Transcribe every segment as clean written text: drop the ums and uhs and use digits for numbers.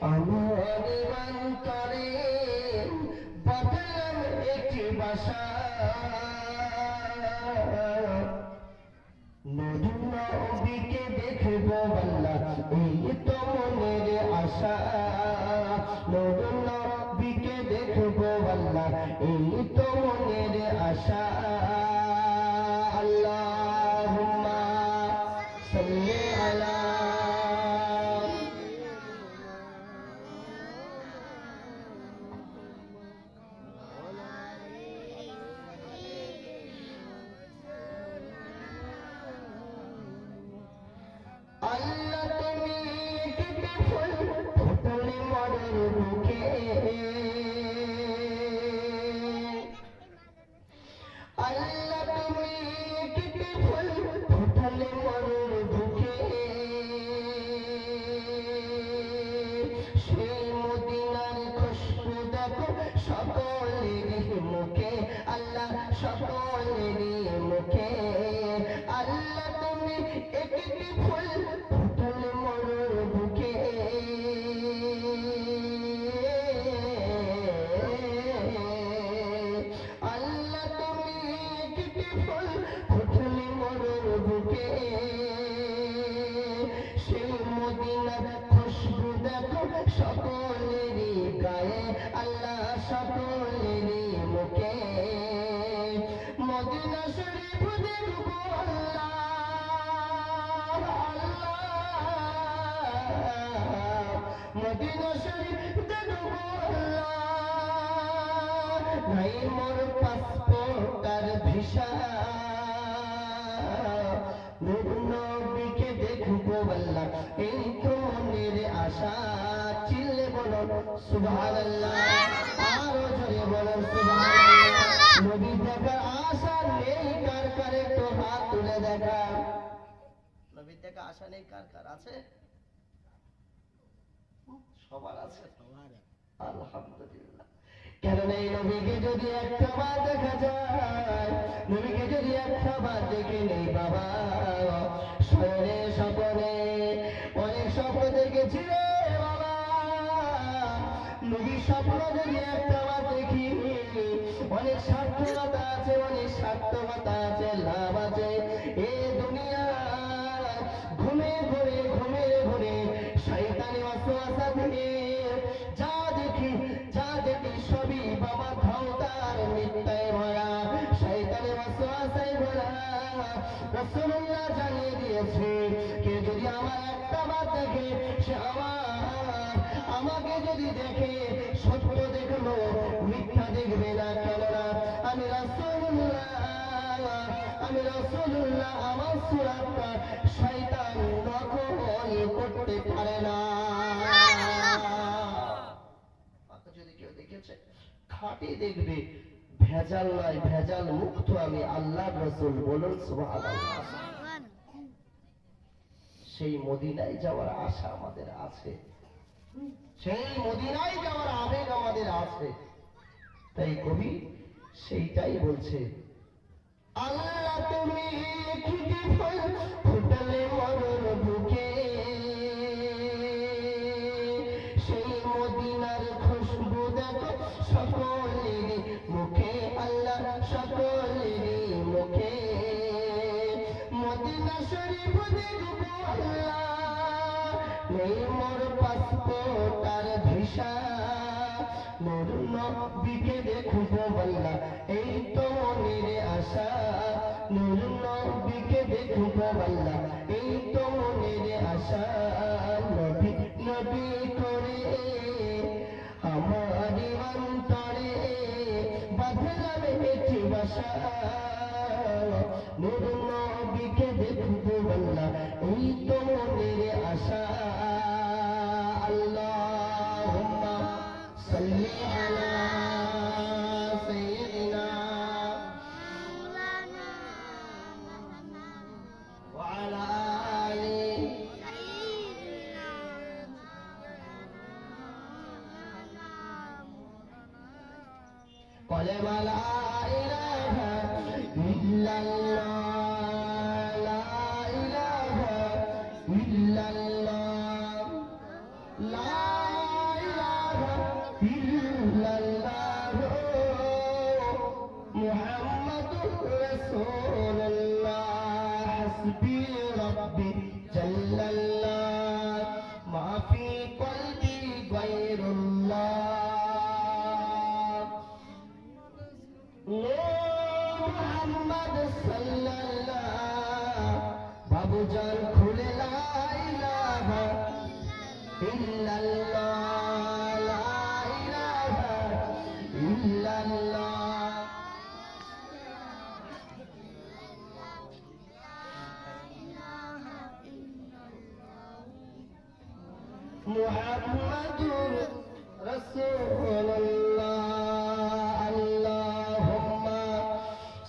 আমার অন্তরে বাঁধলাম একটি বাসা, নূর নবীকে দেখব আল্লাহ এই তো মনের আশা, নূর নবীকে দেখব আল্লাহ এই তো মনের আশা। আল্লাহুম্মা সাল্লি আলা আল্লাহ তুমি কেটে ফুল ফুটলে মনের বুকে, আল্লাহ তুমি কেটে ফুল ফুটলে মনের বুকে, সেই মদিনার খুশবু দেখো সকলেরই মুখে, আল্লাহ সকলেরই মুখে, আল্লাহ তুমি একটি ফুল ফুটলে মনের বুকে, আল্লাহ তুমি একটি ফুল ফুটলে মনের বুকে, সেই মদিনার খুশবু দেখো সকলেরই গায়ে, আল্লাহ সকলেরই মুখে, মদিনা শরীফ দেখবো আল্লাহ, মদিনা শরীফ দেখবো আল্লাহ, নাই মোর পাসপোর্ট আর ভিসা, নূর নবীকে দেখবো আল্লাহ এই তো মনের আশা। চিল্লে বলো সুবহানাল্লাহ, আরো জোরে বলো সুবহানাল্লাহ। নবী দেখার আশা নেই কার কার, একটু হাত তুলে দেখা। নবী দেখা আশা নেই কার কার আছে? সবার আছে, আলহামদুলিল্লাহ। কারণ এই নবীকে যদি একটা বার দেখা যায়, নবীকে যদি একটা বার দেখে নেই বাবা, স্বপ্নে স্বপ্নে অনেক স্বপ্ন দেখেছি রে বাবা, নবীর স্বপ্ন যদি একটা বার দেখি, অনেক সার্থকতা আছে, অনেক সার্থকতা আছে, লাভ আছে। এ দুনিয়া ঘুমে ঘুরে শয়তানি ওয়াসওয়াসা থেকে যা দেখি সবই বাবা ধাওতার মিথ্যায় ভরা, শয়তানি ওয়াসওয়াসায় ভরা। রাসূলুল্লাহ জানিয়ে দিয়েছে, কে যদি আমার একটা বার দেখে, সে আমাকে যদি দেখে সত্য দেখলো, মিথ্যা দেখবে না। কেননা আমি রাসূলুল্লাহ, আমার সুরাতটা শয়তান নকল করতে পারে না। যদি কেউ দেখেছে খাঁটি দেখবে, ভেজাল নয়, ভেজাল মুক্ত আমি আল্লাহর রাসূল। বলুন সুবহানাল্লাহ। সেই মদিনায় যাওয়ার আশা আমাদের আছে, সেই মদিনায় যাওয়ার আবেগ আমাদের আছে। তাই কবি সেইটাই বলছে, আল্লাহ তুমি একটি ফুল ফুটলে মনের বুকে, সেই মদিনার খুশবু দেখো সকলেরই মুখে, আল্লাহ সকলেরই মুখে, মদিনা শরীফ দেখবো আল্লাহ, নেই মোর পাসপোর্ট আর ভিসা, নূর নবীকে দেখবো আল্লাহ এই তো মনের আশা, নূর নবীকে দেখবো আল্লাহ এই তো মনের আশা। নবী নবী করে আমার অন্তরে বাঁধলাম একটি বাসা, নূর নবীকে দেখবো আল্লাহ এই তো মনের আশা। আল্লাহুম্মা সাল্লি আলা সাইয়্যিদিনা ওয়া আলা আলি কলেমা লা ইলাহা ইল্লাল্লাহ, লা ইলাহা ইল্লাল্লাহ, লা حسبي ربي جل الله ما في قلبي غير الله نور محمد صلى الله বাবু জান খুলে লা ইলাহা ইল্লাল্লাহ লা ইলাহা ইল্লাল্লাহ মুহাম্মাদুর রাসূলুল্লাহ আল্লাহুম্মা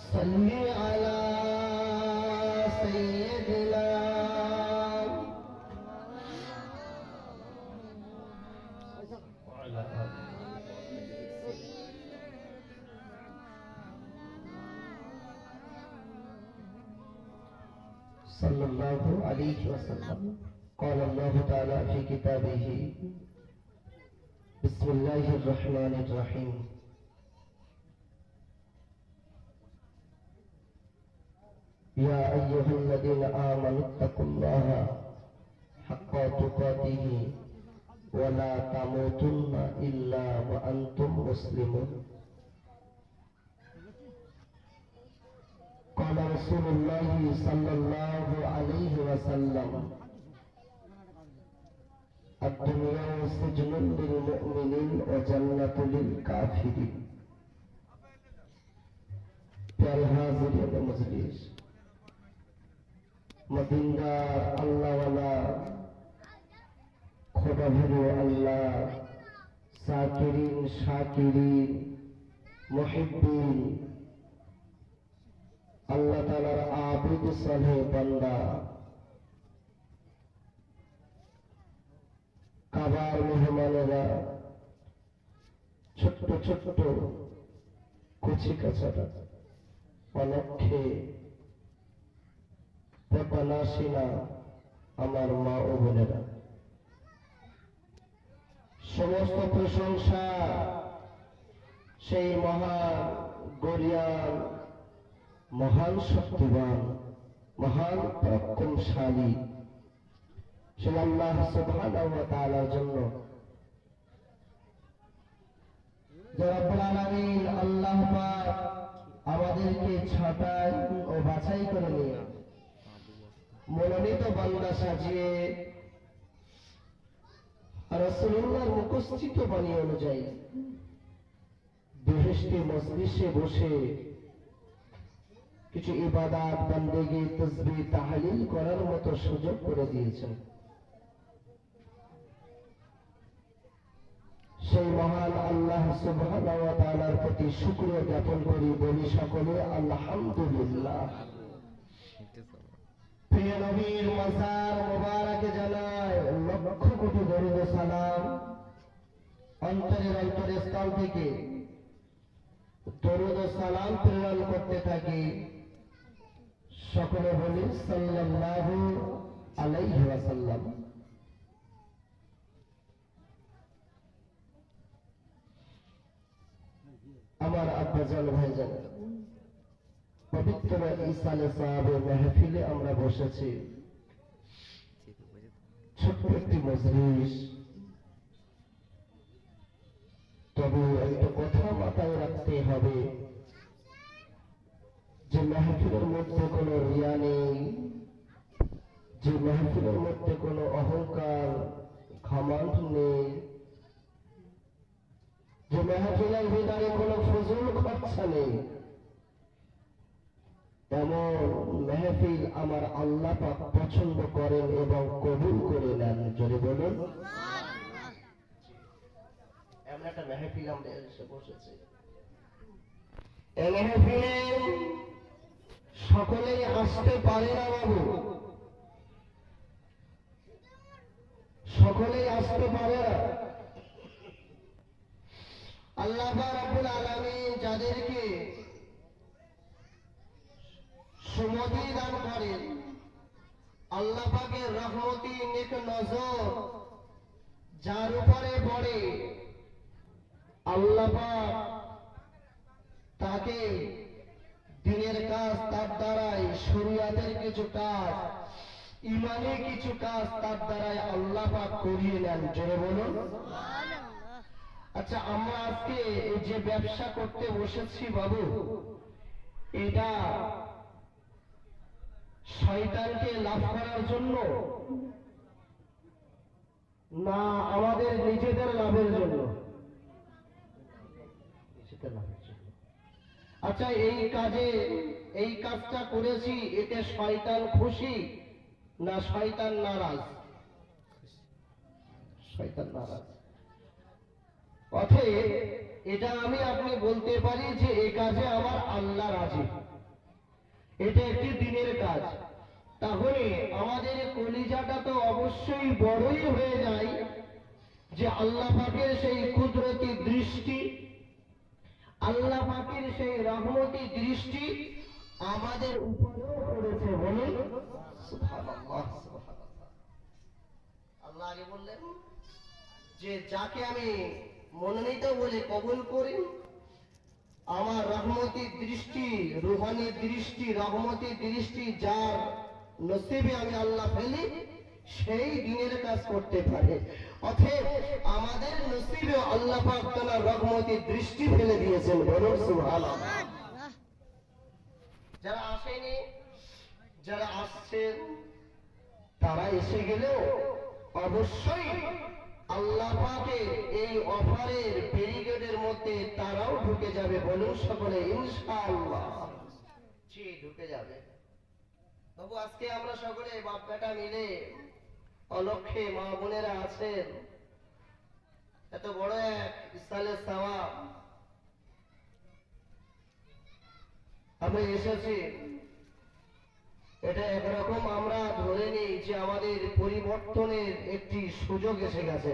সাল্লি আলা সাইয়্যিদিনা صلى الله عليه وسلم قال الله تعالى في كتابه بسم الله الرحمن الرحيم يا أيها الذين آمنوا اتقوا الله حق تقاته ولا تموتن إلا وأنتم مسلمون قال رسول الله صلى الله عليه وسلم الدنيا سجن للمؤمنين وجنة للكافرين प्यारे हाज़िरीन मजलिस मदीनदार अल्लाह वाला खुदा भरो अल्लाह साकिरीन शाकिरीन मुहिब्बीन अल्लाह ताआलार आबिद सालेह बंदा কাবার মেহমানেরা ছোট্ট ছোট্ট কুচি কাছাটা অলক্ষে পদ্মাসীনা আমার মা ও বোনেরা সমস্ত প্রশংসা সেই মহান গরিয়ান মহান শক্তিবান মহান পরাক্রমশালী সেই আল্লাহ সুবহানাহু ওয়া তাআলার জন্য যে রব্বুল আলামিন আল্লাহ পাক আমাদেরকে ছাঁটাই ও বাছাই করে নিয়ে মনোনীত বান্দা সাজিয়ে রাসূলুল্লাহর মুখস্থিত বাণী অনুযায়ী বেহেশতে মজলিসে বসে কিছু ইবাদত বন্দেগী তাসবিহ তাহলিল করার মতো সুযোগ করে দিয়েছেন সেই মহান আল্লাহ সুবহানাহু ওয়া তাআলার প্রতি শুকরিয়া জ্ঞাপন করি বলি সকলে আলহামদুলিল্লাহ প্রিয় নবীর মাজার মোবারকে জানায় লক্ষ কোটি দরুদ ও সালাম অন্তরের অন্তরস্থল থেকে দরুদ ও সালাম প্রেরণ করতে থাকি সকলে বলি সাল্লাল্লাহু আলাইহি ওয়াসাল্লাম আমার আব্বাজান ভাইজান পবিত্র ইসালে সাহাবের মাহফিলে আমরা বসেছি ছোট্ট একটি মজলিস তবে একটা কথা মাথায় রাখতে হবে যে মাহফিলের মধ্যে কোনো রিয়া নেই যে মাহফিলের মধ্যে কোনো অহংকার ঘমণ্ড নেই যে মাহফিলের ভিতরে কোনো ফজল খরচা নেই এমন মাহফিল আমার আল্লাহ পাক পছন্দ করেন এবং কবুল করে নেন জোরে বলুন এমন একটা মাহফিল আমরা এসে বসেছি এই মাহফিলে সকলেই আসতে পারে না বাবু সকলেই আসতে পারে না আল্লাহ রাব্বুল আলামিন যাদেরকে সুমতি দান করেন আল্লাহ পাকের রহমতি নেক নজর যার উপরে পড়ে আল্লাহ পাক তাকে দিনের কাজ তার দ্বারাই, শরীয়তের কিছু কাজ, ইমানে কিছু কাজ তার দ্বারাই আল্লাহ পাক করিয়ে নেন। জোরে বলুন। আচ্ছা, আমরা আজকে এই যে ব্যবসা করতে বসেছি বাবু, এটা শয়তানকে লাভ করার জন্য না আমাদের নিজেদের লাভের জন্য? নিজেদের লাভের জন্য। আচ্ছা, এই কাজটা করেছি, এতে শয়তান খুশি না শয়তান নারাজ? শয়তান নারাজ। অতএব এটা আপনি বলতে পারি যে এই কাজে আমার আল্লাহ রাজি, এটা একটি দিনের কাজ। তাহলে আমাদের কলিজাটা তো অবশ্যই বড়ই হয়ে যায় যে আল্লাহ পাকের সেই কুদরতি দৃষ্টি, আল্লাহ পাকের সেই রহমতি দৃষ্টি আমাদের উপরেও পড়েছে। বলুন সুবহানাল্লাহ, সুবহানাল্লাহ। আল্লাহ আগে বললেন যে যাকে আমি মনোনীত বলে কবুল করি, আমার রহমতি দৃষ্টি, রুহানি দৃষ্টি, রহমতি দৃষ্টি যার নসিবে আমি আল্লাহ ফেলি, সেই দিনের কাজ করতে পারে। অতএব আমাদের নসিবে আল্লাহ পাক তাআলা রহমতি দৃষ্টি ফেলে দিয়েছেন। বলুন সুবহানাল্লাহ। যারা আসেনি, যারা আসছেন, তারা এসে গেলেও অবশ্যই আল্লাহ পাকের এই অফারের ব্যারিকেডের মধ্যে তারাও ঢুকে যাবে। বলুন সকলে ইনশাআল্লাহ। জি, ঢুকে যাবে। তবু আজকে আমরা সকলে বাপ বেটা মিলে, অলক্ষে মা বোনেরা আছেন, এত বড় এক ইসালের সওয়াব আমরা এসেছি। এটা একরকম আমরা ধরে নিই যে আমাদের পরিবর্তনের একটি সুযোগ এসে গেছে।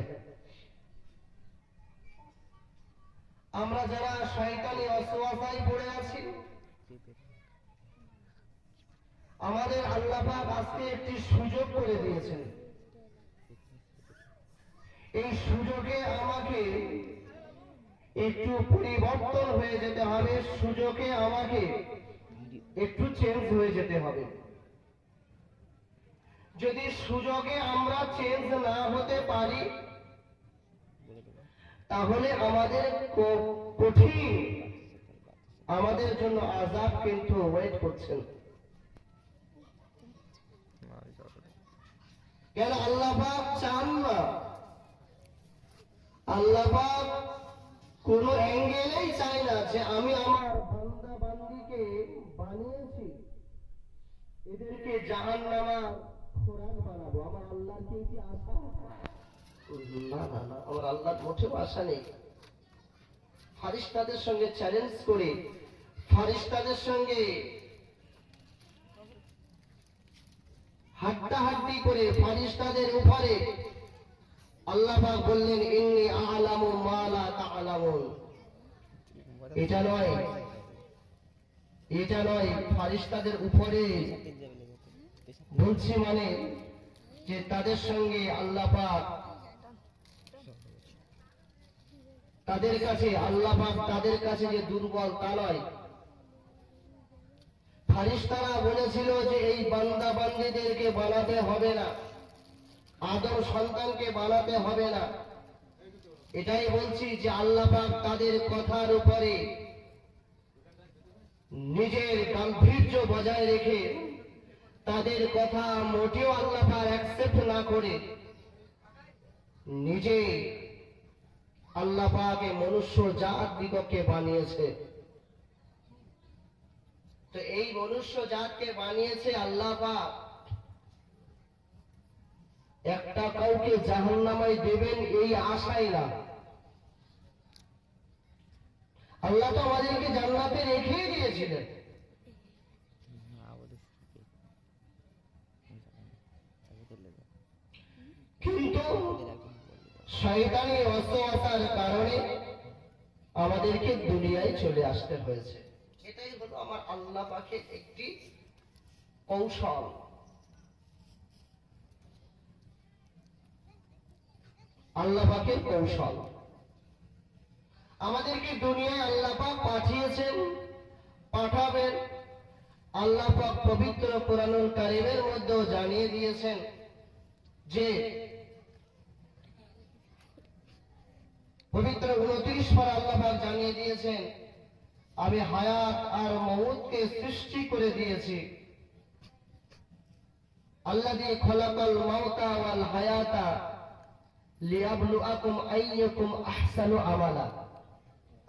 আমরা যারা শয়তানি অসওয়াসায় পড়ে আছি, আমাদের আল্লাহ পাক আজকে একটি সুযোগ করে দিয়েছেন। এই সুযোগে আমাকে একটু পরিবর্তন হয়ে যেতে হবে, সুযোগে আমাকে একটু চেঞ্জ হয়ে যেতে হবে। যদি সুযোগে আমরা চেঞ্জ না হতে পারি, তাহলে আমাদের কঠিন, আমাদের জন্য আযাব কিন্তু ওয়েট করছেন। কেন আল্লাহ পাক চান না, আল্লাহ পাক কোন অ্যাঙ্গেলেই চায় না যে আমি আমার বান্দা বান্দীকে বানিয়েছি এদেরকে জাহান্নামা খোরাক বানাবো। আমার আল্লাহর কি এটি আশা? না না না, আমার আল্লাহর মোটেও আশা নেই। ফারিস্তাদের সঙ্গে চ্যালেঞ্জ করে, ফারিস্তাদের সঙ্গে হাড্ডাহাড্ডি করে ফারিস্তাদের উপরে আল্লাহ পাক বললেন ইন্নী আ'লামু মা লা তা'লামুন। এটা নয় ফারিস্তাদের উপরে বলছি, মানে যে তাদের সঙ্গে আল্লাহ পাক, তাদের কাছে আল্লাহ পাক তাদের কাছে যে দুর্বল তা নয়। ফারিস্তারা বলেছিল যে এই বান্দা বান্দীদেরকে বানাতে হবে না, আদম সন্তানকে বানাতে হবে না। এটাই বলছি যে আল্লাহ পাক তাদের কথার উপরে নিজের গাম্ভীর্য বজায় রেখে, তাদের কথা মোটেও আল্লাহ পাক অ্যাকসেপ্ট না করে, নিজে আল্লাহ পাক মনুষ্য জাত দিগকে বানিয়েছে। তো এই মনুষ্য জাতকে বানিয়েছে আল্লাহ পাক, একটা কাউকে জাহান্নামায় দেবেন এই আশাই না। আল্লাহ তো আমাদেরকে জান্নাতে রেখেই দিয়েছিলেন। কিন্তু শয়তানি ওয়াসওয়াসার কারণে আমাদেরকে দুনিয়ায় চলে আসতে হয়েছে। এটাই হলো আমার আল্লাহ পাকের একটি কৌশল। আল্লাহ পাকের কৌশল। আমাদেরকে দুনিয়ায় আল্লাহ পাক পাঠিয়েছেন, পাঠাবেন, আল্লাহ পাক পবিত্র কোরআনুল কারীমের মধ্যেও জানিয়ে দিয়েছেন যে পবিত্র 29 পারা আল্লাহ পাক জানিয়ে দিয়েছেন, আমি হায়াত আর মউতকে সৃষ্টি করে দিয়েছি। আল্লাযী খলাকাল মাউতা ওয়াল হায়াতা লিয়াবলুআকুম আইয়ুকুম আহসানু আমালা।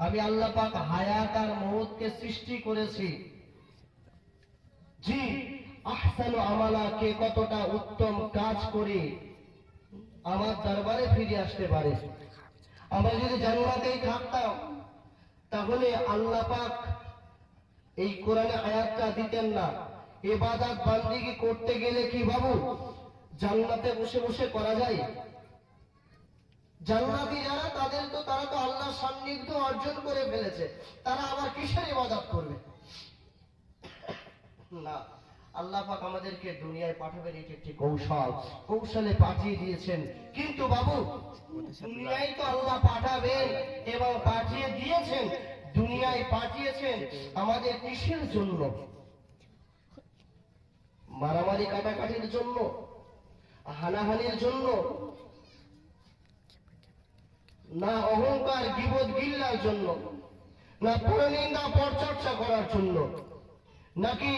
আমি আল্লাহ পাক হায়াত আর মউতকে সৃষ্টি করেছি, জি, আহসানু আমালা, কে কতটা উত্তম কাজ করে আমার দরবারে ফিরে আসতে পারে। আমরা যদি জান্নাতেই থাকতাম তাহলে আল্লাহ পাক এই কোরআনে আয়াতটা দিতেন না। ইবাদত বান্দিগি করতে গেলে কি বাবু জান্নাতে বসে বসে করা যায়? জান্নাতি যারা তারা তো আল্লাহর সান্নিধ্য অর্জন করে ফেলেছে, তারা আবার কিসের ইবাদত করবে? না, আল্লাহ পাক আমাদেরকে দুনিয়ায় পাঠাবেন, এটি একটি কৌশলে পাঠিয়ে দিয়েছেন। কিন্তু বাবু দুনিয়ায় তো আল্লাহ পাঠাবেন এবং পাঠিয়ে দিয়েছেন, দুনিয়ায় পাঠিয়েছেন আমাদের কিসের জন্য? মারামারি কাটাকাটির জন্য, হানাহানির জন্য, না অহংকার গীবত গিল্লার জন্য, না পরনিন্দা পরচর্চা করার জন্য, নাকি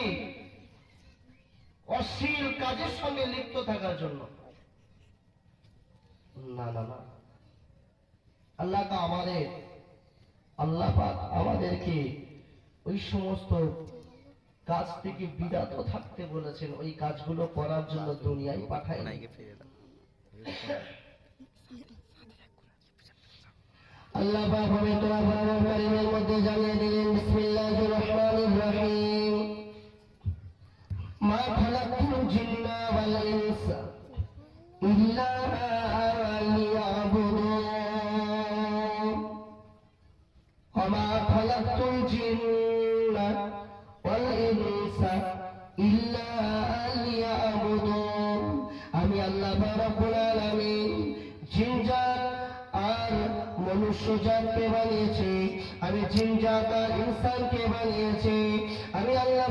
অশ্লীল কাজের সঙ্গে লিপ্ত থাকার জন্য? না না না, আল্লাহ পাক আমাদেরকে ওই সমস্ত কাজ থেকে বিরত থাকতে বলেছেন, ওই কাজগুলো করার জন্য দুনিয়ায় পাঠায় নাই। আল্লাহ পাক পবিত্র কোরআনুল কারীমের মধ্যে জানিয়ে দিলেন, বিসমিল্লাহির রহমানির রহিম, মা খালাকতুল জিন্না ওয়াল ইনসা ইল্লা লিয়াবুদুন, ওয়া মা খালাকতুল জিন্না ওয়াল ইনসা ইল্লা লিয়াবুদুন। আমি আল্লাহ রাব্বুল আলামিন জিনজাত আর মনুষ্য জাতকে বানিয়েছি, আমি জিনজাত আর ইনসানকে বানিয়েছি। আমি আল্লাহ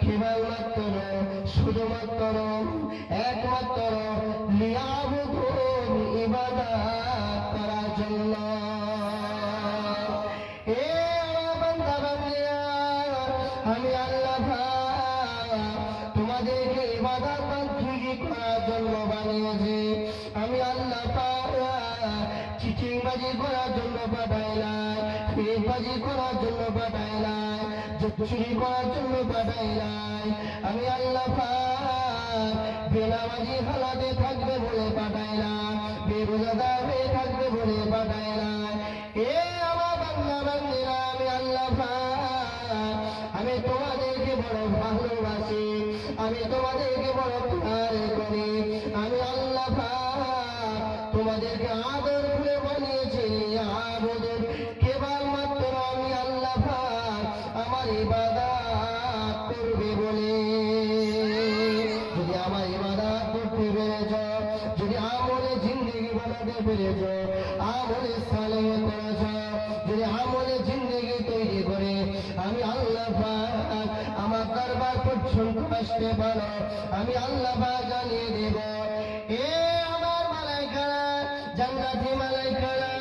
কেবলমাত্র শুধুমাত্র একমাত্র লিয়াবুদুন, ইবাদত করার জন্য। এ আমার বান্দা বান্দিরা, আমি আল্লাহ তোমাদেরকে ইবাদত বন্দেগী করার জন্য বানিয়েছি। আমি আল্লাহ চিটিংবাজি করার জন্য পাঠাই নাই, ফেকবাজি করার জন্য পাঠাই নাই, চুরি করার জন্য পাঠাই নাই। আমি আল্লাহ বেনামাজি হালাতে থাকবে বলে পাঠাই না, বেরোজা হয়ে থাকবে বলে পাঠাই না। এ আমার বান্দা বান্দিরা, আমি আল্লাহ আমি তোমাদেরকে বড় ভালোবাসি, আমি তোমাদেরকে বড় প্যার করি। আমি আল্লাহ তোমাদেরকে আদর করে বানিয়েছি, আবুদুন, কেবলমাত্র আমি আল্লাহ আমার ইবাদত করবে বলে। যদি আমার ইবাদত করতে পেরেছ, যদি আমলে জিন্দেগি বানাতে পেরেছ, আমলে সালেহ করেছ, যদি আমলে জিন্দেগি তৈরি করে আমি আল্লাহ আমার দরবার পর্যন্ত আসতে পারো, আমি আল্লাহ জানিয়ে দেব, এ আমার মালাইকারা, জান্নাতি মালাইকারা,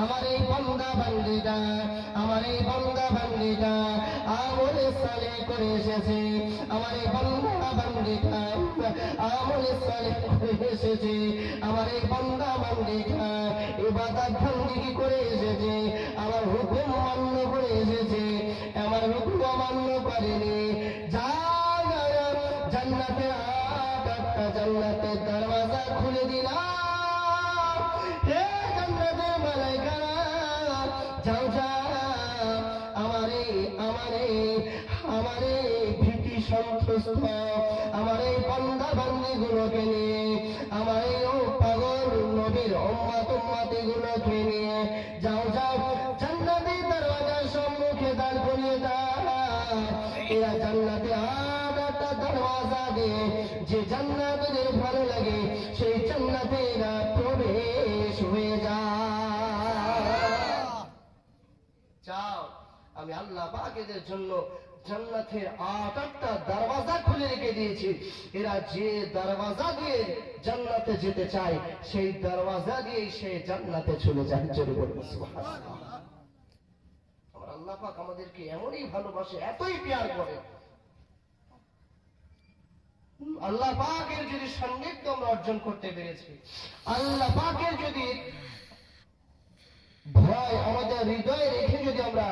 আমার এই বান্দা বান্দীটা, আমার এই বান্দা বান্দীটা আমলে সালেহ করে এসেছে, আমার এই বান্দা বান্দীটা আমলে সালেহ করে এসেছে, আমার এই বান্দা বান্দীটা ইবাদত বন্দেগী করে এসেছে, আমার হুকুম মান্য করে এসেছে, আমার হুকুম অমান্য করেনি। জান্নাতের আটটা জান্নাতের দরওয়াজা খুলে দিলাম, হে জান্নাতের মালাইকারা, যাও যাও, আমারে ভীতি সন্তুষ্ট আমার এই বান্দা বান্দীগুলোকে নিয়ে, আমার এই পাগল নবীর উম্মতি গুলোকে নিয়ে যাও যাও জান্নাতের দরওয়াজার সম্মুখে দাঁড় করিয়ে দাও। এরা জান্নাতে আটটা দরওয়াজা দিয়ে যে জান্নাতের ভালো লাগে সেই জান্নাতে এরা প্রবেশ হয়ে যায়। যাও এদের জন্য জান্নাতের 8টা দরওয়াজা খুলে রেখে দিয়েছে। এরা যে দরওয়াজা দিয়ে জান্নাতে যেতে চায় সেই দরওয়াজা দিয়ে সে জান্নাতে চলে যায়। চলে বলবো সুবহানাল্লাহ। আমার আল্লাহ পাক আমাদেরকে এমনই ভালোবাসে, এতই প্যার করে। আল্লাহ পাকের যদি সান্নিধ্য আমরা অর্জন করতে পেরেছি, আল্লাহ পাকের যদি ভয় আমাদের হৃদয়ে রেখে যদি আমরা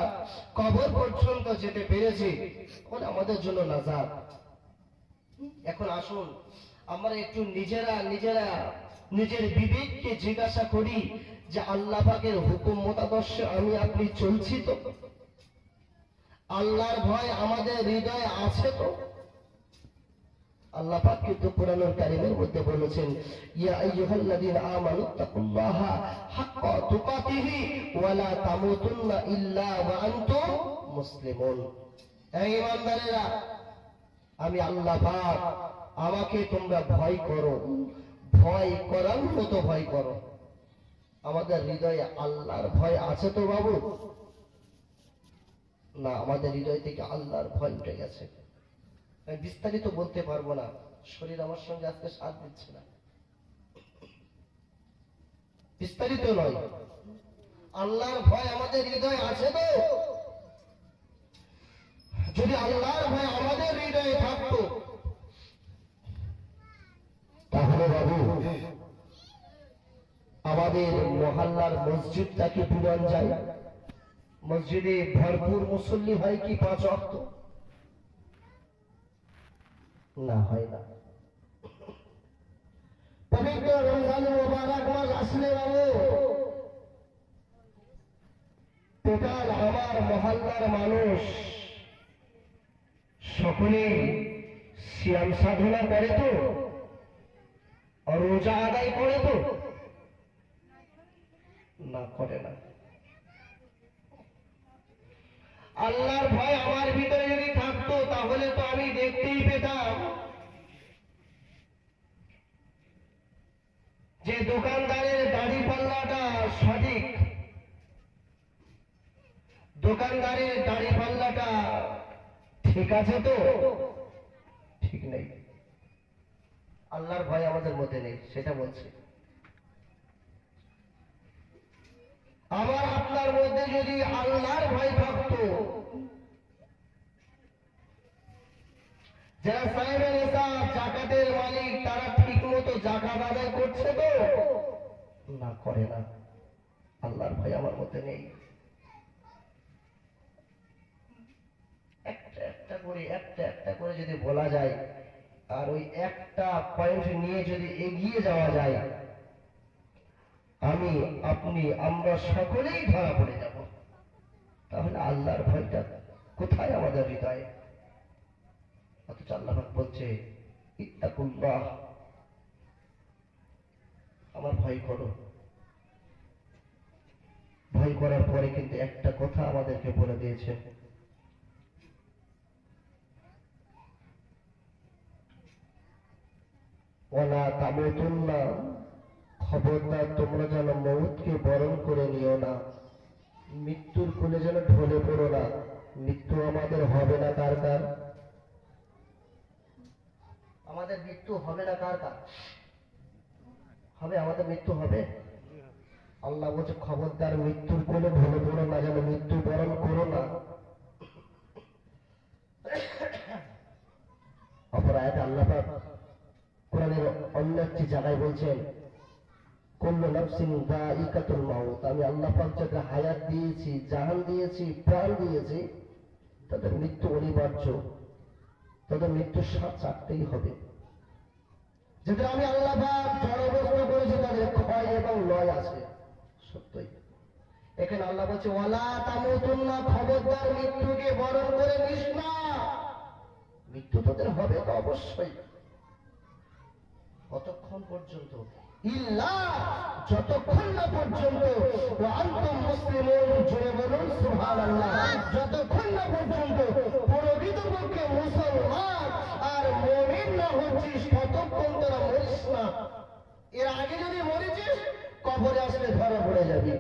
কবর পর্যন্ত যেতে পেরেছি, তাহলে আমাদের জন্য নাজাত। এখন আসুন আমরা একটু নিজেরা নিজের বিবেককে জিজ্ঞাসা করি যে আল্লাহ পাকের হুকুম মোতাদর্শে আমি আপনি চলছি তো? আল্লাহর ভয় আমাদের হৃদয়ে আছে তো? আল্লাহ পাক কিন্তু কোরআনুল কারীমের মধ্যে বলেছেন, ইয়া আইয়ুহাল্লাযীনা আমানু তাকুল্লাহা হাক্কা তুকাতিহি ওয়া লা তামুতুন্না ইল্লা ওয়া আনতুম মুসলিমুন। হে ঈমানদারেরা, আমি আল্লাহ পাক, আমাকে তোমরা ভয় করো, ভয় করার মতো ভয় করো। আমাদের হৃদয়ে আল্লাহর ভয় আছে তো বাবু? না, আমাদের হৃদয় থেকে আল্লাহর ভয় উঠে গেছে। আমি বিস্তারিত বলতে পারবো না, শরীর আমার সঙ্গে আজকে সাথ দিচ্ছে না, বিস্তারিত নয়। আল্লাহর ভয় আমাদের হৃদয়ে আছে তো? যদি আল্লাহর ভয় আমাদের হৃদয়ে থাকতো তাহলে বাবু আমাদের মহল্লার মসজিদটাকে পুরান যায়, মসজিদে ভরপুর মুসল্লি হয় কি 5 ওয়াক্ত? না, হয় না। পবিত্র রমজান মুবারক মাস আসলে বাবু টোটাল আমার মহল্লার মানুষ সকলে সিয়াম সাধনা করে তো, রোজা আদায় করে তো? না, করে না। আল্লাহর ভয় আমার ভিতরে যদি থাকতো তাহলে তো আমি দেখতেই পেতাম যে দোকানদারের দাড়ি পাল্লাটা সঠিক, দোকানদারের দাড়ি পাল্লাটা ঠিক আছে তো? ঠিক নেই। আল্লাহর ভয় আমাদের মধ্যে নেই, সেটা বলছে। আমার আপনার মধ্যে যদি আল্লাহর ভয় থাকতো, যারা সাহেবের হিসাব জাকাতের মালিক তারা ঠিক মতো জাকাত আদায় করছে তো? না, করে না। আল্লাহর ভয় আমার মধ্যে নেই। একটা করে যদি বলা যায় আর ওই একটা পয়েন্ট নিয়ে যদি এগিয়ে যাওয়া যায়, আমি আপনি আমরা সকলেই ধরা পড়ে যাব। তাহলে আল্লাহর ভয়টা কোথায় আমাদের হৃদয়ে? অথচ আল্লাহ পাক বলছে ইত্তাকুল্লাহ, আমার ভয় করো। ভয় করার পরে কিন্তু একটা কথা আমাদেরকে বলে দিয়েছে, ওয়ালা তামুতুন্না, খবরদার তোমরা যেন মউতকে বরণ করে নিও না, মৃত্যুর কোলে যেন ঢলে পড়ো না। মৃত্যু আমাদের হবে না কার কার? আমাদের মৃত্যু হবে না কার কার? হবে, আমাদের মৃত্যু হবে। আল্লাহ বলছে খবরদার মৃত্যুর কোলে ঢলে পড়ো না, যেন মৃত্যু বরণ করো না। অপর আয়াতে আল্লাহ পাক কোরআনের অন্য একটি জায়গায় বলছেন কুল্লু নাফসিন যায়িকাতুল মাউত, আমি আল্লাহ পাক যাকে হায়াত দিয়েছি, জাহান দিয়েছি, প্রাণ দিয়েছি, তাদের মৃত্যু অনিবার্য, তাদের মৃত্যুর স্বাদ চাটতেই হবে। যেটা আমি আল্লাহ পাক জড়বস্তু করেছি তাদের ক্ষয় এবং লয় আছে, সত্যই। এখানে আল্লাহ বলছে ওয়ালা তামুতুন্না, খবরদার মৃত্যুকে বরণ করে নিস না। মৃত্যু তোদের হবে তো অবশ্যই। কতক্ষণ পর্যন্ত? ইল্লা, যতক্ষণ না পর্যন্ত আনতুম মুসলিমুন, জোরে বলুন সুবহানাল্লাহ, যতক্ষণ না পর্যন্ত প্রকৃতপক্ষে মুসলমান আর মুমিন না হচ্ছিস ততক্ষণ তোরা মরিস না। এর আগে যদি মরেছিস কবরে আসলে ধরা পড়ে যাবি।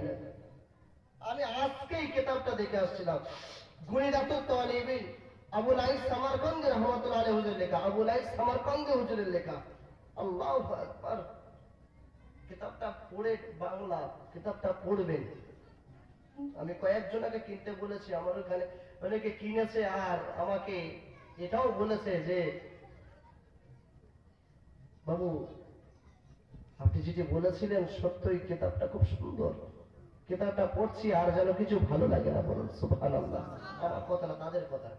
আমি আজকেই কিতাবটা দেখে আসছিলাম, গুনিদাতুত তালিবিন আবুল আইস সামারকান্দি রাহমাতুল্লাহ আলাইহি হুজুরের লেখা, আবুল আইস সামারকান্দি হুজুরের লেখা। আল্লাহু আকবার। কিতাবটা পড়ে, বাংলা কিতাবটা পড়বেন। আমি কয়েকজনকে কিনতে বলেছি, আমার ওখানে অনেকে কিনেছে, আর আমাকে এটাও বলেছে যে বাবু আপনি যেটি বলেছিলেন সত্যই কিতাবটা খুব সুন্দর, কিতাবটা পড়ছি আর যেন কিছু ভালো লাগে না। বলুন সুবহানাল্লাহ। আমার কথা না, তাদের কথা।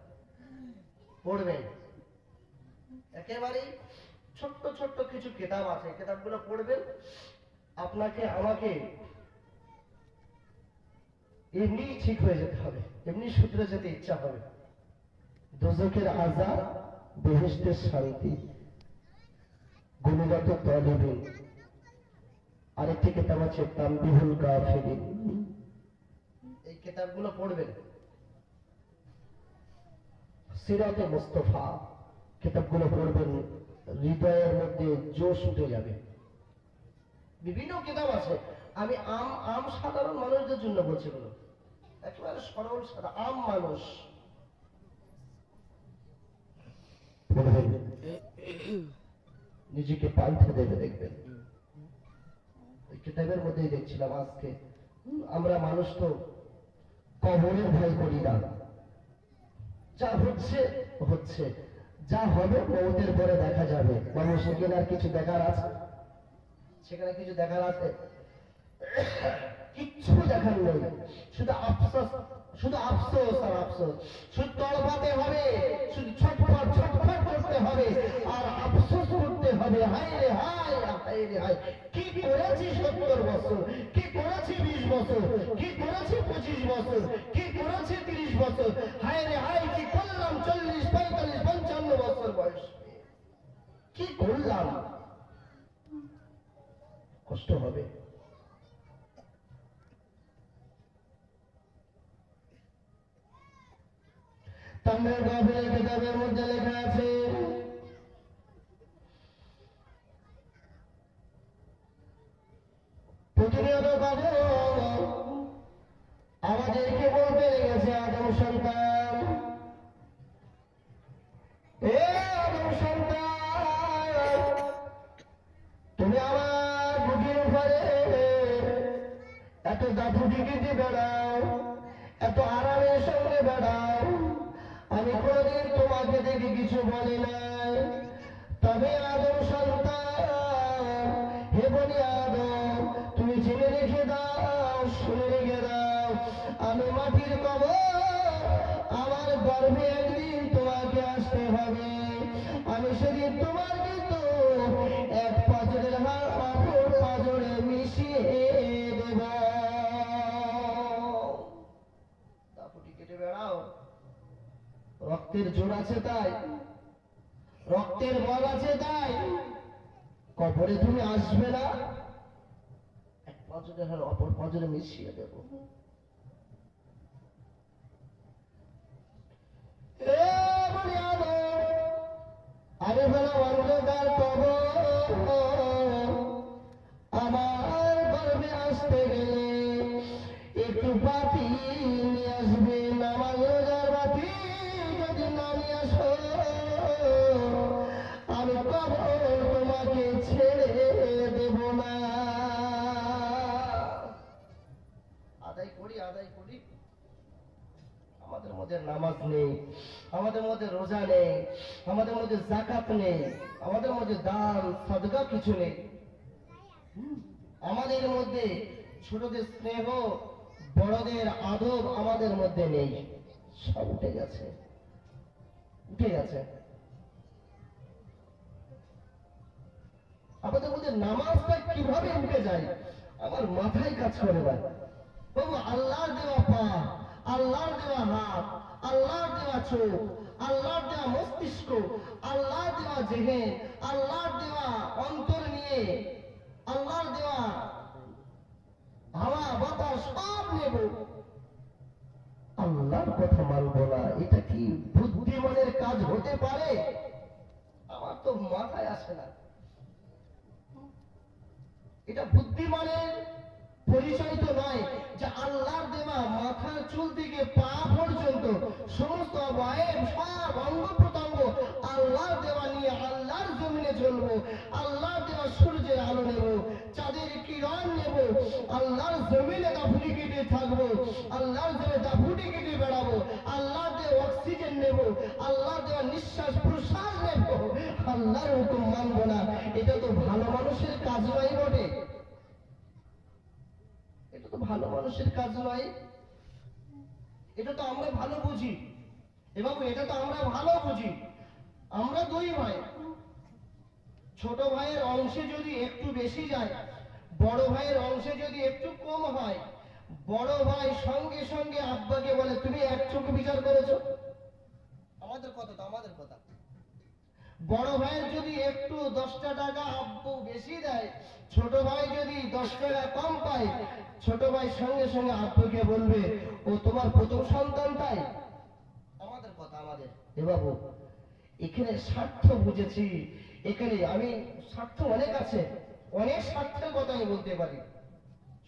পড়বেন, একেবারেই ছোট্ট ছোট্ট কিছু কিতাব আছে, কিতাবগুলো পড়বেন। আপনাকে আমাকে এমনি ঠিক হয়ে যেতে হবে, এমনি সূত্রে যেতে ইচ্ছা হবে। দোজখের আযাব, বেহেশতের শান্তি, গুনিদাতুত তালিবিন। আরেকটি কিতাব আছে তানবিহুল গাফিলিন। এই কিতাবগুলো পড়বেন। সিরাতে মুস্তাফা কিতাবগুলো পড়বেন, হৃদয়ের মধ্যে জোশ উঠে যাবে। বিভিন্ন কিতাব আছে, আমি আম সাধারণ মানুষদের জন্য বলছি, বলো একেবারে সরল সাদা আম মানুষ পড়বেন, নিজেকে পাল্টে দেবে। দেখবেন ওই কিতাবের মধ্যেই দেখছিলাম আজকে, আমরা মানুষ তো কবরের ভয় করি না। যা হচ্ছে হচ্ছে, যা হবে মওতের পরে দেখা যাবে। মানুষ সেখানে আর কিছু দেখার আছে? সেখানে কিছু দেখার আছে? কিচ্ছু দেখার নেই, শুধু আফসোস, শুধু আফসোস আর আফসোস। শুধু তড়পাতে হবে, শুধু ছটফট ছটফট করতে হবে আর আফসোস করতে হবে। হায় রে হায়, হায় রে হায়, কি করেছি 70 বছর, কি করেছি 20 বছর, কি করেছি 25 বছর, কি করেছি 30 বছর। হায় রে হায়, কি করলাম 40, 45, 55 বছর বয়স, কি করলাম। কষ্ট হবে। তানবীহুল গাফিলের কিতাবের মধ্যে লেখা আছে, প্রতিনিয়ত কখন আমাদেরকে বলতে লেগেছে, আদম সন্তান, এ আদম সন্তান, তুমি আমার বুকের উপরে এত দাপুটিকিতে বেড়াও, এত আরামের সঙ্গে বেড়াও, আমি কোনদিন তোমাকে দেখে কিছু বলি নাই। তবে আদম সন্তান, হে বনি আদম, তুমি জেনে রেখে দাও, শুনে রেখে দাও, আমি মাটির কবর, আমার গর্ভে একদিন তোমাকে আসতে হবে। আমি সেদিন তোমার কিন্তু এক পাঁজরের হাড় অপর পাঁজরে মিশিয়ে দেব। দাপুটি কেটে বেড়াও, রক্তের জোর আছে তাই, রক্তের বল আছে তাই কবরে তুমি আসবে না, এক পাঁজরে হাড় অপর পাঁজরে মিশিয়ে দেব। আরে বেলা অন্ধকার কবর, আমার গর্ভে আসতে গেলে একটু বাতি নিয়ে আসবে, নামাজ রোজার বাতি যদি না নিয়ে আসো, আমি কবর তোমাকে ছেড়ে দেব না। আদায় করি, আদায় করি। আমাদের মধ্যে নামাজ নেই, আমাদের মধ্যে রোজা নেই, আমাদের মধ্যে যাকাত নেই, আমাদের মধ্যে দান সাদকা কিছু নেই। আমাদের মধ্যে ছোটদের স্নেহ, বড়দের আদব আমাদের মধ্যে নেই। সব উঠে গেছে, উঠে গেছে। আমাদের মধ্যে নামাজটা কিভাবে উঠে যায় আমার মাথায় কাজ করে না। বাবু আল্লাহর দেওয়া পা, আল্লাহর দেওয়া হাত, আল্লাহর দেওয়া চোখ, আল্লাহর দেওয়া মস্তিষ্ক, আল্লাহর দেওয়া জেহেন, আল্লাহর দেওয়া অন্তর নিয়ে, আল্লাহর দেওয়া হাওয়া বাতাস সব নেব, আল্লাহর কথা মানব না, এটা কি বুদ্ধিমানের কাজ হতে পারে? আমার তো মাথায় আসে না। এটা বুদ্ধিমানের পরিচয় তো নয় যে আল্লাহর দেওয়া মাথার চুল থেকে পা পর্যন্ত সমস্ত অবয়ব সব অঙ্গ প্রত্যঙ্গ আল্লাহর দেওয়া নিয়ে আল্লাহর জমিনে চলবো, আল্লাহর দেওয়া সূর্যের আলো নেব, চাঁদের কিরণ নেব, আল্লাহর জমিনে দাফুটি কেটে থাকবো, আল্লাহর জমিনে দাফুটি কেটে বেড়াবো, আল্লাহর দেওয়া অক্সিজেন নেব, আল্লাহর দেওয়া নিঃশ্বাস প্রশ্বাস নেব, আল্লাহর হুকুম মানবো না। এটা তো ভালো মানুষের কাজ নয় বটে, এটা তো ভালো মানুষের কাজ নয়। এটা তো আমরা ভালো বুঝি এবং এটা তো আমরা ভালো বুঝি। আমরা দুই ভাই, ছোট ভাইয়ের অংশে যদি একটু বেশি যায়, বড় ভাইয়ের অংশে যদি একটু কম হয়, বড় ভাই সঙ্গে সঙ্গে আব্বাকে বলে তুমি এক চোখ বিচার করেছো। আমাদের কথা তো আমাদের কথা। বড় ভাইয়ের যদি একটু 10টা টাকা আব্বু বেশি দেয়, ছোট ভাই যদি 10 টাকা কম পায়, ছোট ভাই সঙ্গে সঙ্গে আব্বুকে বলবে ও তোমার প্রথম সন্তান তাই। আমাদের কথা আমাদের। এ বাবু, এখানে স্বার্থ বুঝেছি, এখানে আমি স্বার্থ অনেক আছে, অনেক স্বার্থের কথা আমি বলতে পারি।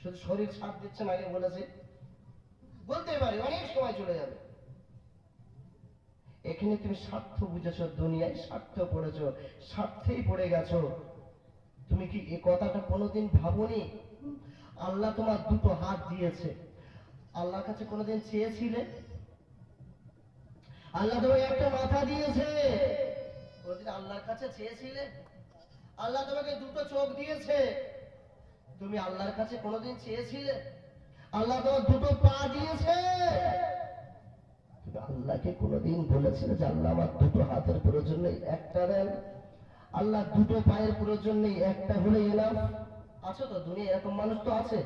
শুধু শরীর সাথ দিচ্ছে না, আগে বলেছি বলতে পারি, অনেক সময় চলে যাবে। এখানে তুমি স্বার্থ বুঝেছো, দুনিয়ায় স্বার্থ পড়েছো, স্বার্থেই পড়ে গেছো। তুমি কি এ কথাটা কোনোদিন ভাবনি? আল্লাহ তোমার দুটো হাত দিয়েছে, আল্লাহর কাছে কোনোদিন চেয়েছিলে? আল্লাহ তোমাকে একটা মাথা দিয়েছে, কোনোদিন আল্লাহর কাছে চেয়েছিলে? আল্লাহ তোমাকে দুটো চোখ দিয়েছে, তুমি আল্লাহর কাছে কোনোদিন চেয়েছিলে? আল্লাহ তোমার দুটো পা দিয়েছে, তুমি আল্লাহকে কোনোদিন বলেছিলে যে আল্লাহ আমার দুটো হাতের প্রয়োজন নেই, একটা দেন? আল্লাহ দুটো পায়ের প্রয়োজন নেই, একটা হলেই এলাম? আছে তো দুনিয়া এরকম মানুষ তো আছে,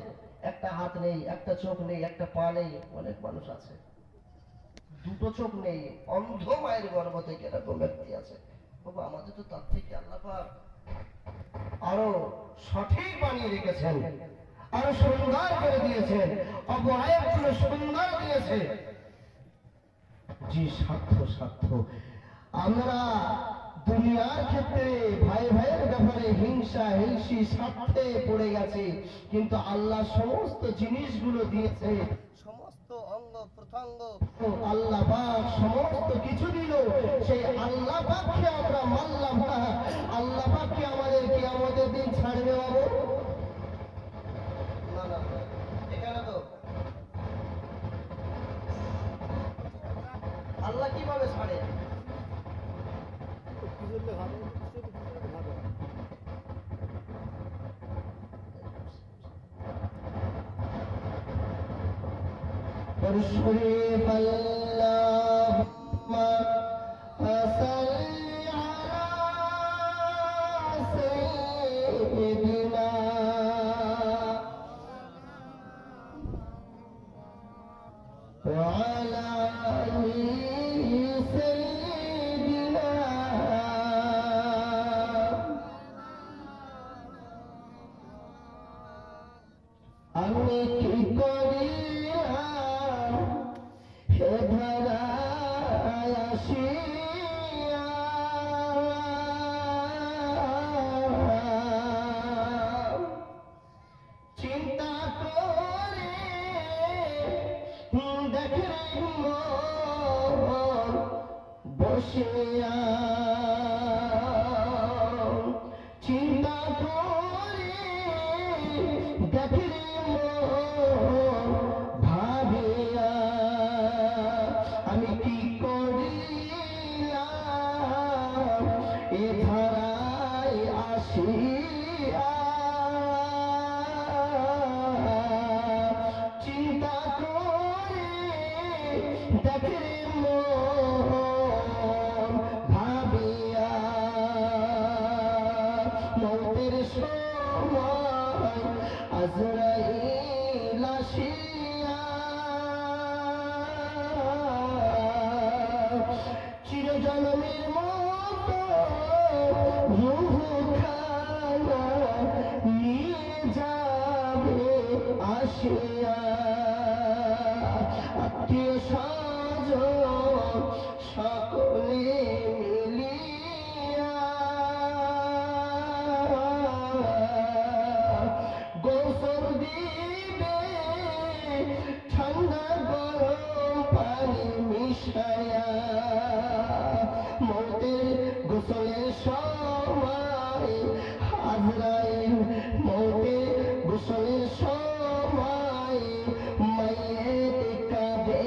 একটা হাত নেই, একটা চোখ নেই, একটা পা নেই, অনেক মানুষ আছে। দুটো চোখ নেই, অন্ধ মায়ের গর্ভ থেকে এরকম ব্যক্তি আছে। বাবা, আমাদের তো তার থেকে আল্লাহ পাক আরো সঠিক বানিয়ে রেখেছেন, আরো সুন্দর করে দিয়েছেন, অবয়বগুলো সুন্দর দিয়েছে। জি, স্বার্থ স্বার্থ। আমরা দুনিয়ার ক্ষেত্রে ভাই ভাইয়ের ব্যাপারে হিংসা হিংসি স্বার্থে পড়ে গেছে, কিন্তু আল্লাহ সমস্ত জিনিসগুলো দিয়েছে, সমস্ত অঙ্গ প্রত্যঙ্গ আল্লাহ পাক সমস্ত কিছু দিল। সেই আল্লাহ পাককে আমরা মানলাম না, আল্লাহ পাককে আমাদের কিয়ামতের দিন ছাড়বে বাবু? না না, এখানে তো আল্লাহ কিভাবে ছাড়ে? شريف اللهم صل على سيدنا وعلى آل سيدنا আমি কি করিলাম হে ধরায় আসিয়া, চিন্তা করে দেখে মন বসিয়া, চিন্তা করে দেখে মন ভাবিয়া, আমি কি করিলাম এ ধারায় আসিয়া, চিন্তা করে দেখে মন ভাবিয়া, মৌতের সময় আজরাইল আসিয়া, চিরজন্মের মতো রূহখানা নিয়ে যাবে আসিয়া, আত্মীয় স্বজন সকলে মিলিয়া গোসল দিবে ঠান্ডা গরম পানি মিশাইয়া। গোসলের সময় মাইয়েতে কাঁদে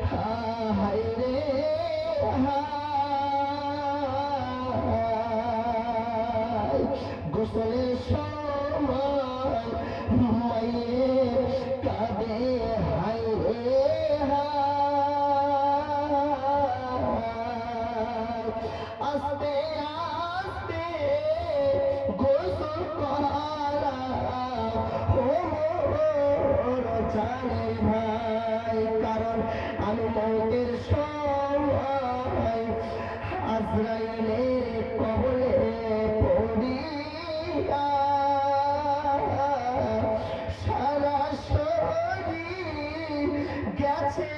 হায় রে হায় গোসলের সময় মাইয়ে কাঁদে হায় রে আস্তে আস্তে গোসল করা জানে ভাই কারণ আমি মৌতের সময় আজরাইলের কবলে পড়িয়া সারা শরীর গেছে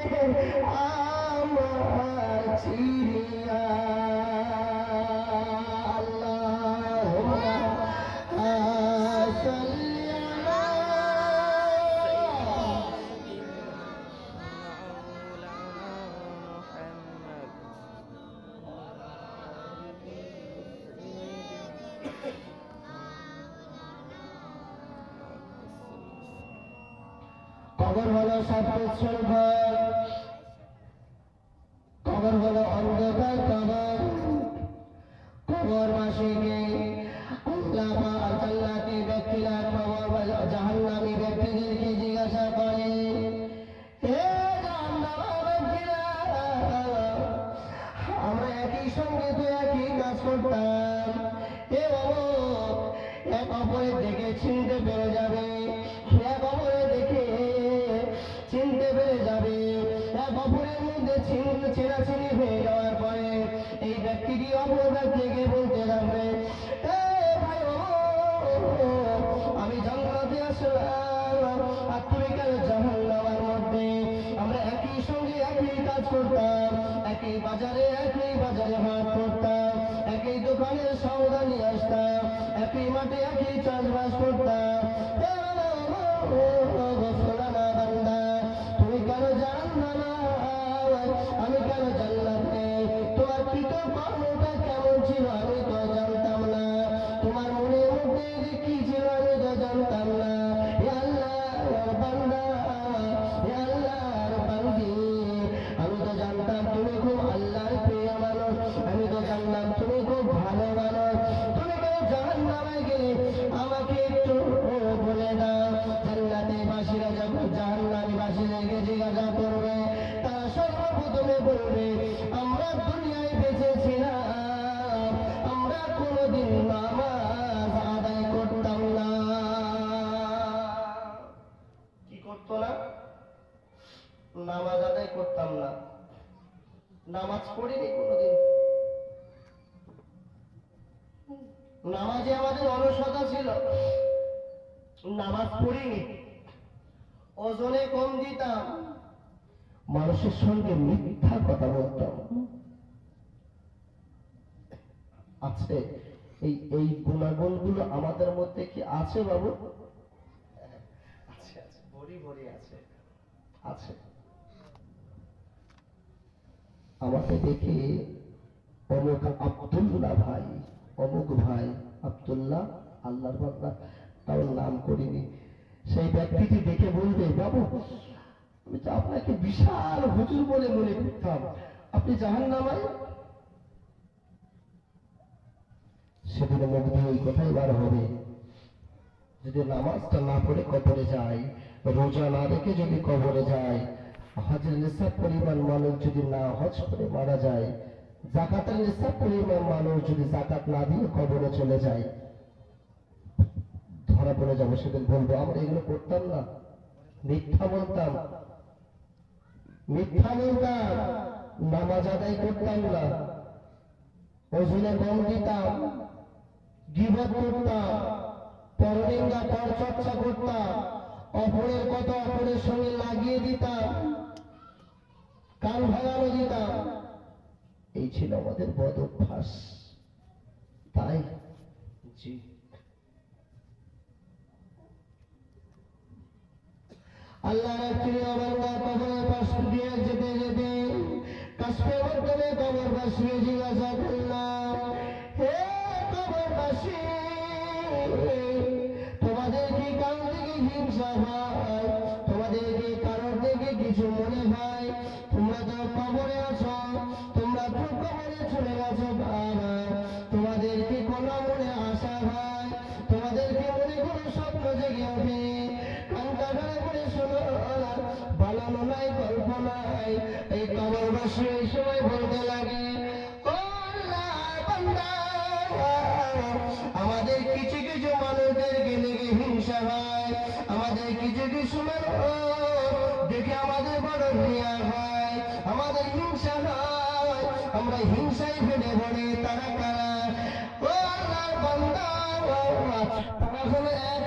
আমার চিরিয়া কবর হলো সর্বোচ্চর ঘর, কবর হলো অন্ধকার কবর। কবরবাসীকে আল্লাহ জান্নাতি ব্যক্তিরা কবর জাহান্নামী ব্যক্তিদেরকে জিজ্ঞাসা করে, হে জাহান্নামী ব্যক্তিরা, আমরা একই সঙ্গে তো একই কাজ করতাম, এ বাবা এক অপরের দেখে চিনতে পেরে যাবে, এক অপরের দেখে চিনতে পেরে যাবে, এক অপরের মধ্যে চেনাচিনি হয়ে যাওয়ার পরে এই ব্যক্তিটি অপর ব্যক্তিকে বলতে থাকবে, আমি জান্নাতে আসলাম আর তুমি কেন জাহান্নামের মধ্যে? আমরা একই সঙ্গে একই কাজ করতাম, একই বাজারে হাট করতাম, একই দোকানে সওদা নিয়ে আসতাম, একই মাঠে একই চাষবাস করতাম, তুমি কেন জাহান্নামে, আমি কেন জান্নাতে? তোমার কৃত কর্মটা কেমন ছিল আমি তো জানতাম না, তোমার মনের মধ্যে যে কি ছিল আমি তো জানতাম না। আল্লাহর বান্দা, আল্লাহর বান্দি, আমি তো জানতাম তুমি খুব আল্লাহর প্রিয় মানুষ, আমি তো জানতাম তুমি খুব ভালো মানুষ, তুমি কেন জাহান্নামে গেলে আমাকে একটু বলে দাও। জান্নাতে বাসীরা যখন জাহান্নামী বাসীদেরকে জিজ্ঞাসা করবে, তারা সর্বপ্রথমে বলবে, আমরা দুনিয়ায় বেঁচেছিলাম, আমরা কোনোদিন নামাজ আদায় করতাম না। কি করতো না? নামাজ আদায় করতাম না, নামাজ পড়িনি কোনোদিন, নামাজে আমাদের অলসতা ছিল, নামাজ পড়িনি, ওজনে কম দিতাম, মানুষের সঙ্গে মিথ্যা কথা বলতাম। আছে এই গুণাগুণগুলো আমাদের মধ্যে কি আছে বাবু? আছে, আছে, ভরি ভরি আছে, আছে। আমাকে দেখে অমুক আব্দুল্লাহ ভাই, অমুক ভাই আব্দুল্লাহ, আল্লাহর বান্দা, তার নাম করিনি, সেই ব্যক্তিটি দেখে বলবে, বাবু আমি তো আপনাকে বিশাল হুজুর বলে মনে করতাম, আপনি জাহান্নামে? সেদিন মুখ দিয়ে ওই কথাই বার হবে, যদি নামাজটা না পড়ে কবরে যায়, রোজা না রেখে যদি কবরে যায়, হজের নিসাব পরিমাণ মানুষ যদি না হজ করে মারা যায়, জাকাতের নিসাব পরিমাণ মানুষ যদি জাকাত না দিয়ে কবরে চলে যায়, ধরা পড়ে যাবো। সেদিন বলবো আমরা এগুলো করতাম না, মিথ্যা বলতাম, নামাজ আদায় করতাম না, ওজনে কম দিতাম, গীবত করতাম, পরনিন্দা পরচর্চা করতাম, অপরের কথা অপরের সঙ্গে লাগিয়ে দিতাম, কান ভাঙানো দিতাম, এই ছিল আমাদের বদ অভ্যাস। তাই জি আল্লাহর প্রিয় বান্দা কবরের পাশ দিয়ে যেতে যেতে কাশফের মাধ্যমে কবরবাসী জিজ্ঞাসা করলাম, হে কবরবাসী, তোমাদের কি কান থেকে হিংসা হয়, তোমাদেরকে কারোর থেকে কিছু মনে হয়, তোমরা তো কবরে আছো, তোমরা তো কবরে চলে গেছো বাবা, তোমাদেরকে কোনো মনে আশা হয়, তোমাদেরকে মনে কোনো স্বপ্ন জেগে ওঠে, কান্তা ধরে করে শোনো, বানানো নাই গল্প নাই। এই কবরবাসী এই সময় বলতে লাগে, ও আল্লাহর বান্দা, আমাদের কিছু কিছু মানুষদেরকে দেখে হিংসা হয়, আমাদের কিছু কিছু মানুষ দেখে আমাদের বড় ঘৃণা হয়, আমাদের হিংসা হয়, আমরা হিংসায় ফেলে পড়ে। তারা কারা? ও আল্লাহর বান্দা, তারা হলো এক